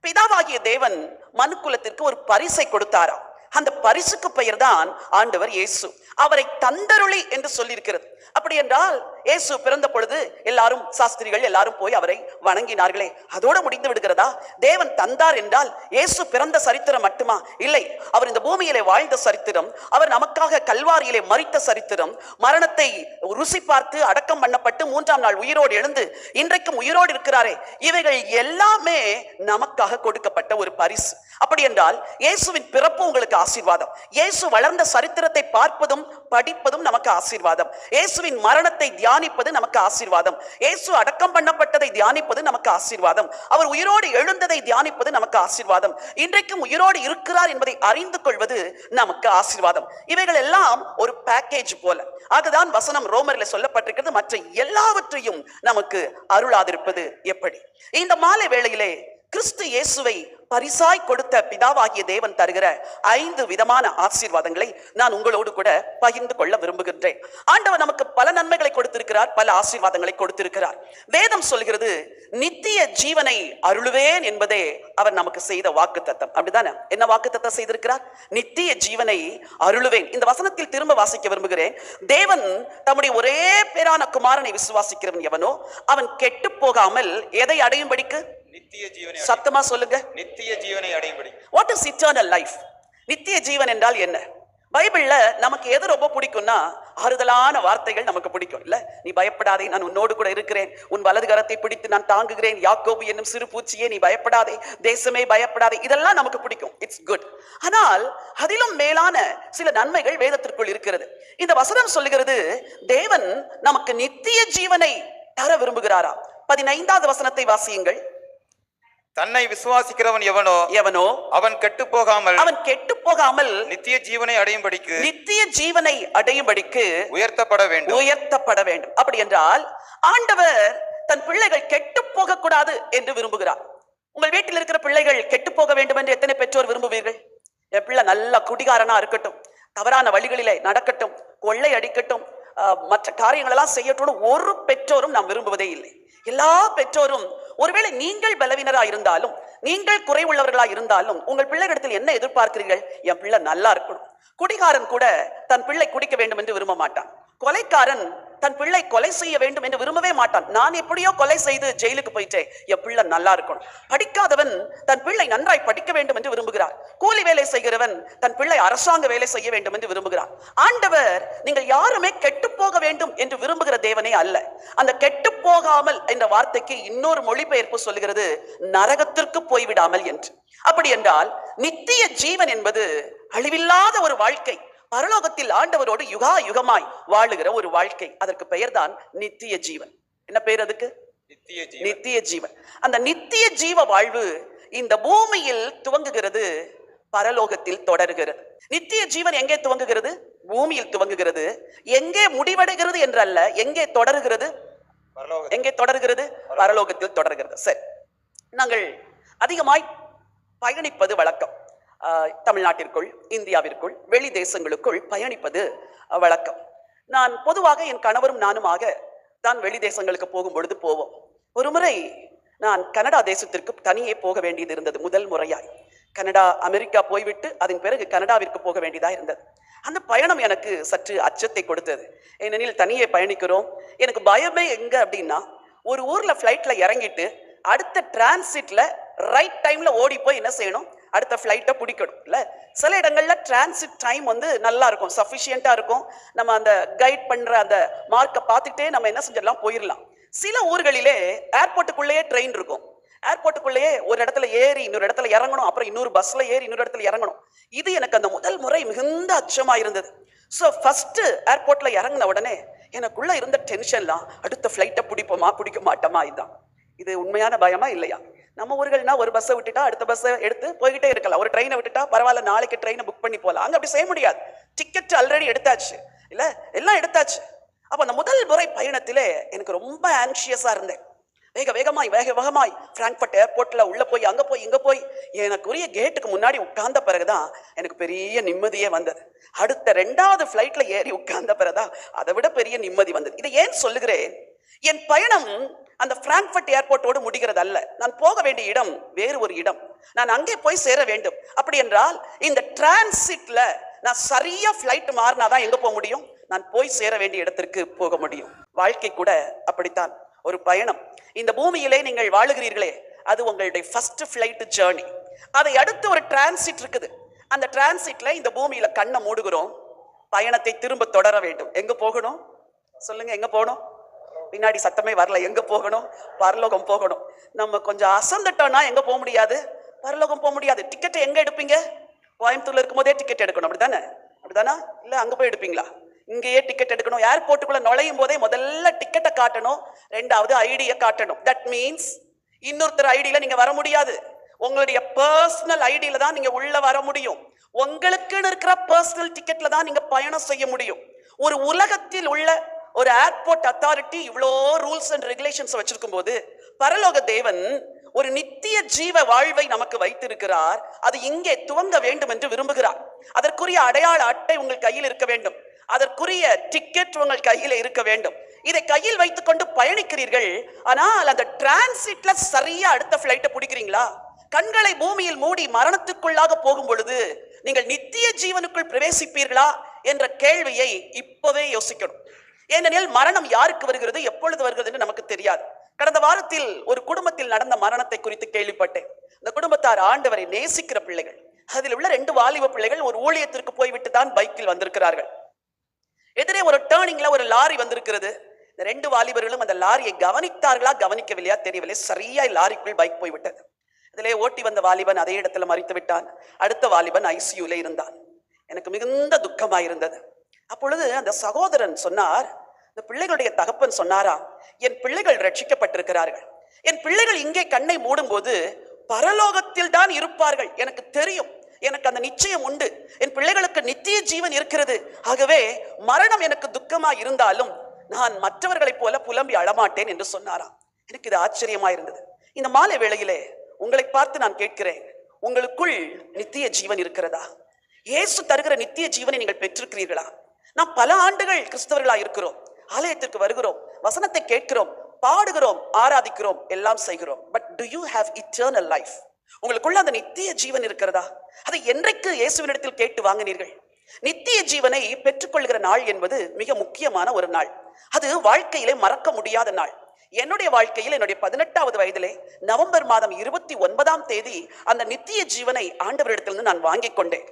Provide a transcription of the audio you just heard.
பிதாவாகிய தேவன் மனுக்குலத்திற்கு ஒரு பரிசை கொடுத்தாராம். அந்த பரிசுக்கு பெயர் தான் ஆண்டவர் இயேசு. அவரை தந்தருளி என்று சொல்லியிருக்கிறது. அப்படி என்றால் இயேசு பிறந்த பொழுது எல்லாரும் சாஸ்திரிகள் எல்லாரும் போய் அவரை வணங்கினார்களே, அதோடு முடிந்து விடுகிறதா? தேவன் தந்தார் என்றால் இயேசு பிறந்த சரித்திரம் மட்டுமா? இல்லை, அவர் இந்த பூமியிலே வாழ்ந்த சரித்திரம், அவர் நமக்காக கல்வாரியிலே மரித்த சரித்திரம், மரணத்தை ருசி பார்த்து அடக்கம் பண்ணப்பட்டு 3ஆம் நாள் உயிரோடு எழுந்து இன்றைக்கும் உயிரோடு இருக்கிறாரே, இவைகள் எல்லாமே நமக்காக கொடுக்கப்பட்ட ஒரு பரிசு. அப்படி என்றால் இயேசுவின் பிறப்பு உங்களுக்கு ஆசீர்வாதம், இயேசு வளர்ந்த சரித்திரத்தை பார்ப்பதும் படிப்பதும் நமக்கு ஆசீர்வாதம், இயேசுவின் மரணத்தை தியானிப்பது நமக்கு ஆசீர்வாதம், இயேசு அடக்கம் பண்ணப்பட்டதை தியானிப்பது நமக்கு ஆசீர்வாதம், அவர் உயிரோடு எழுந்ததை தியானிப்பது நமக்கு ஆசீர்வாதம், இன்றைக்கும் உயிரோடு இருக்கிறார் என்பதை அறிந்து கொள்வது நமக்கு ஆசீர்வாதம். இவைகள் எல்லாம் ஒரு பேக்கேஜ் போல. ஆகதான் வசனம் ரோமரில் சொல்லப்பட்டிருக்கிறது, மற்ற எல்லாவற்றையும் நமக்கு அருளாதிருப்பது எப்படி? இந்த மாலை வேளையிலே கிறிஸ்து இயேசுவை பரிசாய் கொடுத்த பிதாவாகிய தேவன் தருகிற 5 விதமான ஆசீர்வாதங்களை நான் உங்களோடு கூட பகிர்ந்து கொள்ள விரும்புகின்றேன். ஆண்டவர் நமக்கு பல நன்மைகளை கொடுத்திருக்கிறார், பல ஆசீர்வாதங்களை கொடுத்திருக்கிறார். வேதம் சொல்கிறது நித்திய ஜீவனை அருளுவேன் என்பதே அவர் நமக்கு செய்த வாக்குத்தத்தம். அப்படிதானே? என்ன வாக்குத்தத்தம் செய்திருக்கிறார்? நித்திய ஜீவனை அருளுவேன். இந்த வசனத்தில் திரும்ப வாசிக்க விரும்புகிறேன். தேவன் தம்முடைய ஒரே பேரான குமாரனை விசுவாசிக்கிறவன் எவனோ அவன் கெட்டு போகாமல் எதை அடையும்படிக்கு? நித்திய ஜீவனை. சத்தமா சொல்லுங்க. நித்திய ஜீவனை அடையும்படி. What is eternal life? நித்திய ஜீவன் என்றால் என்ன? பைபிள்ல நமக்கு எது ரொம்ப பிடிக்கும்னா ஆறுதலான வார்த்தைகள் நமக்கு பிடிக்கும். இல்ல, நீ பயப்படாதே, நான் உன்னோடு கூட இருக்கிறேன், உன் வலது கரத்தை பிடித்து நான் தாங்குகிறேன், யாக்கோபு என்னும் சிறு பூச்சியே நீ பயப்படாதே, தேசமே பயப்படாதே, இதெல்லாம் நமக்கு பிடிக்கும். It's good. ஆனால் அதிலும் மேலான சில நன்மைகள் வேதத்திற்குள் இருக்கிறது. இந்த வசனம் சொல்லுகிறது தேவன் நமக்கு நித்திய ஜீவனை தர விரும்புகிறாரா. 15வது வசனத்தை வாசியுங்கள். தன்னை விசுவாசிக்கிறவன் எவனோ அவன் கெட்டு போகாமல் நித்திய ஜீவனை அடையும்படிக்கு உயர்த்தப்பட வேண்டும். அப்படி என்றால் ஆண்டவர் தன் பிள்ளைகள் கெட்டு போக கூடாது என்று விரும்புகிறார். உங்கள் வீட்டில் இருக்கிற பிள்ளைகள் கெட்டு போக வேண்டும் என்று எத்தனை பெற்றோர் விரும்புவீர்கள்? என் பிள்ளை நல்ல குடிகாரனா இருக்கட்டும், தவறான வழிகளிலே நடக்கட்டும், கொள்ளை அடிக்கட்டும், மற்ற காரியங்கள் எல்லாம் செய்யட்டும், ஒரு பெற்றோரும் நாம் விரும்புவதே இல்லை. எல்லா பெற்றோரும் ஒருவேளை நீங்கள் பலவீனரா இருந்தாலும், நீங்கள் குறைவுள்ளவர்களா இருந்தாலும் உங்கள் பிள்ளைகளிடத்தில் என்ன எதிர்பார்க்கிறீர்கள்? என் பிள்ளை நல்லா இருக்கணும். குடிகாரன் கூட தன் பிள்ளை குடிக்க வேண்டும் என்று விரும்ப மாட்டான். கொலைக்காரன் தன் பிள்ளை கொலை செய்ய வேண்டும் என்று விரும்பவே மாட்டான். நான் எப்படியோ கொலை செய்து ஜெயிலுக்கு போயிட்டேன், என் பிள்ளை நல்லா இருக்கணும். படிக்காதவன் தன் பிள்ளை நன்றாய் படிக்க வேண்டும் என்று விரும்புகிறார். கூலி வேலை செய்கிறவன் தன் பிள்ளை அரசாங்க வேலை செய்ய வேண்டும் என்று விரும்புகிறார். ஆண்டவர் நீங்கள் யாருமே கெட்டு போக வேண்டும் என்று விரும்புகிற தேவனே அல்ல. அந்த கெட்டு போகாமல் என்ற வார்த்தைக்கு இன்னொரு மொழிபெயர்ப்பு சொல்லுகிறது நரகத்திற்கு போய்விடாமல் என்று. அப்படி என்றால் நித்திய ஜீவன் என்பது அழிவில்லாத ஒரு வாழ்க்கை, பரலோகத்தில் ஆண்டவரோடு யுகா யுகமாய் வாழுகிற ஒரு வாழ்க்கை. அதற்கு பெயர் தான் நித்திய ஜீவன். என்ன பெயர் அதுக்கு? நித்திய ஜீவன். அந்த நித்திய ஜீவ வாழ்வு இந்த பூமியில் துவங்குகிறது, பரலோகத்தில் தொடர்கிறது. நித்திய ஜீவன் எங்கே துவங்குகிறது? பூமியில் துவங்குகிறது. எங்கே முடிவடைகிறது என்றல்ல, எங்கே தொடர்கிறது? எங்கே தொடர்கிறது? பரலோகத்தில் தொடர்கிறது. சரி, நாங்கள் அதிகமாய் பயணிப்பது வழக்கம். தமிழ்நாட்டிற்குள், இந்தியாவிற்குள், வெளி தேசங்களுக்குள் பயணிப்பது வழக்கம். நான் பொதுவாக என் கணவரும் நானுமாக தான் வெளி தேசங்களுக்கு போகும் பொழுது போவோம். ஒரு முறை நான் கனடா தேசத்திற்கு தனியே போக வேண்டியது இருந்தது. முதல் முறையாய் கனடா, அமெரிக்கா போய்விட்டு அதன் பிறகு கனடாவிற்கு போக வேண்டியதா இருந்தது. அந்த பயணம் எனக்கு சற்று அச்சத்தை கொடுத்தது. ஏனெனில் தனியே பயணிக்கிறோம். எனக்கு பயமே எங்க அப்படின்னா, ஒரு ஊர்ல ஃபிளைட்ல இறங்கிட்டு அடுத்த டிரான்சிட்ல ரைட் டைம்ல ஓடி போய் என்ன செய்யணும்? அடுத்த ஃபிளைட்டை பிடிக்கணும். இல்ல, சில இடங்கள்ல டிரான்சிட் டைம் வந்து நல்லா இருக்கும், சஃபிஷியண்டா இருக்கும். நம்ம அந்த கைட் பண்ற அந்த மார்க்கை பார்த்துட்டே நம்ம என்ன செஞ்சிடலாம், போயிடலாம். சில ஊர்களிலே ஏர்போர்ட்டுக்குள்ளேயே ட்ரெயின் இருக்கும். ஏர்போர்ட்டுக்குள்ளேயே ஒரு இடத்துல ஏறி இன்னொரு இடத்துல இறங்கணும், அப்புறம் இன்னொரு பஸ்ல ஏறி இன்னொரு இடத்துல இறங்கணும். இது எனக்கு அந்த முதல் முறை மிகுந்த அச்சமா இருந்தது. ஸோ ஃபர்ஸ்ட் ஏர்போர்ட்ல இறங்கின உடனே எனக்குள்ள இருந்த டென்ஷன்லாம், அடுத்த ஃபிளைட்டை பிடிப்போமா பிடிக்க மாட்டோமா, இதுதான். இது உண்மையான பயமா இல்லையா? நம்ம ஊர்கள்னா ஒரு பஸ்ஸை விட்டுட்டா அடுத்த பஸ்ஸை எடுத்து போய்கிட்டே இருக்கலாம். ஒரு ட்ரெயினை விட்டுட்டா பரவாயில்ல, நாளைக்கு ட்ரெயினை புக் பண்ணி போகலாம். அங்கே அப்படி செய்ய முடியாது. டிக்கெட் ஆல்ரெடி எடுத்தாச்சு, இல்ல, எல்லாம் எடுத்தாச்சு. அப்போ அந்த முதல் முறை பயணத்திலே எனக்கு ரொம்ப ஆன்ஷியஸா இருந்தேன். வேக வேகமாய் பிராங்க்ஃபர்ட் ஏர்போர்ட்ல உள்ள போய் அங்க போய் இங்க போய் எனக்குரிய கேட்டுக்கு முன்னாடி உட்கார்ந்த பிறகுதான் எனக்கு பெரிய நிம்மதியே வந்தது. அடுத்த 2வது ஃபிளைட்ல ஏறி உட்கார்ந்த பிறகுதான் அதை விட பெரிய நிம்மதி வந்தது. இதை ஏன் சொல்லுகிறேன்? என் பயணம் அந்த பிராங்க்ஃபர்ட் ஏர்போர்ட்டோடு முடிகிறது அல்ல. நான் போக வேண்டிய இடம் வேறு ஒரு இடம். நான் அங்கே போய் சேர வேண்டும். அப்படி என்றால் இந்த டிரான்சிட்ல நான் சரியா பிளைட் மாறினாதான் எங்க போக முடியும்? நான் போய் சேர வேண்டிய இடத்திற்கு போக முடியும். வாழ்க்கை கூட அப்படித்தான் ஒரு பயணம். இந்த பூமியிலே நீங்கள் வாழுகிறீர்களே, அது உங்களுடைய ஃபர்ஸ்ட் ஃபிளைட் ஜேர்னி. அதை அடுத்து ஒரு டிரான்சிட் இருக்குது. அந்த டிரான்சிட்ல இந்த பூமியில கண்ணை மூடுகிறோம், பயணத்தை திரும்ப தொடர வேண்டும். எங்க போகணும் சொல்லுங்க? எங்க போகணும்? பின்னாடி சத்தமே வரல. எங்க போகணும்? பரலோகம் போகணும். நம்ம கொஞ்சம் அசந்துட்டோம்னா எங்க போக முடியாது? பரலோகம் போக முடியாது. டிக்கெட்டை எங்க எடுப்பீங்க? கோயம்புத்தூர்ல இருக்கும் போதே டிக்கெட் எடுக்கணும், அப்படித்தானே? அப்படித்தானா? இல்ல அங்க போய் எடுப்பீங்களா? இங்கேயே டிக்கெட் எடுக்கணும். ஏர்போர்ட்டுக்குள்ள நுழையும் போதே முதல்ல டிக்கெட்டை காட்டணும், ரெண்டாவது ஐடியை காட்டணும். தட் மீன்ஸ் இன்னொருத்தர் ஐடியில நீங்க வர முடியாது. உங்களுடைய பர்சனல் ஐடியில தான் நீங்க உள்ள வர முடியும். உங்களுக்குன்னு இருக்கிற பர்சனல் டிக்கெட்ல தான் நீங்க பயணம் செய்ய முடியும். ஒரு உலகத்தில் உள்ள ஒரு ஏர்போர்ட் அத்தாரிட்டி இவ்வளோ ரூல்ஸ் அண்ட் ரெகுலேஷன்ஸ் வச்சிருக்கும் போது, பரலோக தேவன் ஒரு நித்திய ஜீவ வாழ்வை நமக்கு வைத்திருக்கிறார். அது இங்கே துவங்க வேண்டும் என்று விரும்புகிறார். அதற்குரிய அடையாள அட்டை உங்கள் கையில் இருக்க வேண்டும். அதற்குரிய டிக்கெட் உங்கள் கையில் இருக்க வேண்டும். இதை கையில் வைத்துக் கொண்டு பயணிக்கிறீர்கள். ஆனால் அந்த டிரான்சிட்ல சரியா அடுத்த பிளைட்டை பிடிக்கிறீங்களா? கண்களை பூமியில் மூடி மரணத்துக்குள்ளாக போகும் பொழுது நீங்கள் நித்திய ஜீவனுக்குள் பிரவேசிப்பீர்களா என்ற கேள்வியை இப்பவே யோசிக்கணும். ஏனெனில் மரணம் யாருக்கு வருகிறது, எப்பொழுது வருகிறது என்று நமக்கு தெரியாது. கடந்த வாரத்தில் ஒரு குடும்பத்தில் நடந்த மரணத்தை குறித்து கேள்விப்பட்டேன். இந்த குடும்பத்தார் ஆண்டவரை நேசிக்கிற பிள்ளைகள். அதில் உள்ள 2 வாலிப பிள்ளைகள் ஒரு ஊழியத்திற்கு போய்விட்டு தான் பைக்கில் வந்திருக்கிறார்கள். எதிரே ஒரு டேர்னிங்ல ஒரு லாரி வந்திருக்கிறது. இந்த 2 வாலிபர்களும் அந்த லாரியை கவனித்தார்களா கவனிக்கவில்லையா தெரியவில்லை. சரியா லாரிக்குள் பைக் போய்விட்டது. இதிலே ஓட்டி வந்த வாலிபன் அதே இடத்துல மறித்து விட்டான். அடுத்த வாலிபன் ஐசியூல இருந்தான். எனக்கு மிகுந்த துக்கமாயிருந்தது. அப்பொழுது அந்த சகோதரன் சொன்னார், இந்த பிள்ளைகளுடைய தகப்பன் சொன்னாரா, என் பிள்ளைகள் ரட்சிக்கப்பட்டிருக்கிறார்கள். என் பிள்ளைகள் இங்கே கண்ணை மூடும் போது பரலோகத்தில் தான் இருப்பார்கள். எனக்கு தெரியும், எனக்கு அந்த நிச்சயம் உண்டு. என் பிள்ளைகளுக்கு நித்திய ஜீவன் இருக்கிறது. ஆகவே மரணம் எனக்கு துக்கமா இருந்தாலும் நான் மற்றவர்களைப் போல புலம்பி அழமாட்டேன் என்று சொன்னாராம். எனக்கு இது ஆச்சரியமா இருந்தது. இந்த மாலை வேளையிலே உங்களை பார்த்து நான் கேட்கிறேன், உங்களுக்குள் நித்திய ஜீவன் இருக்கிறதா? இயேசு தருகிற நித்திய ஜீவனை நீங்கள் பெற்றிருக்கிறீர்களா? நாம் பல ஆண்டுகள் கிறிஸ்தவர்களா இருக்கிறோம். ஆலயத்திற்கு வருகிறோம், வசனத்தை கேட்கிறோம், பாடுகிறோம், ஆராதிக்கிறோம், எல்லாம் செய்கிறோம். But to you have eternal life? உங்களுக்குள்ள அந்த நித்திய ஜீவன் இருக்கிறதா? அதை என்றைக்கு இயேசுவினிடத்தில் கேட்டு வாங்கினீர்கள்? நித்திய ஜீவனை பெற்றுக்கொள்கிற நாள் என்பது மிக முக்கியமான ஒரு நாள். அது வாழ்க்கையிலே மறக்க முடியாத நாள். என்னுடைய வாழ்க்கையில் என்னுடைய 18வது வயதிலே நவம்பர் மாதம் 29ஆம் தேதி அந்த நித்திய ஜீவனை ஆண்டவரிடத்திலிருந்து நான் வாங்கிக் கொண்டேன்.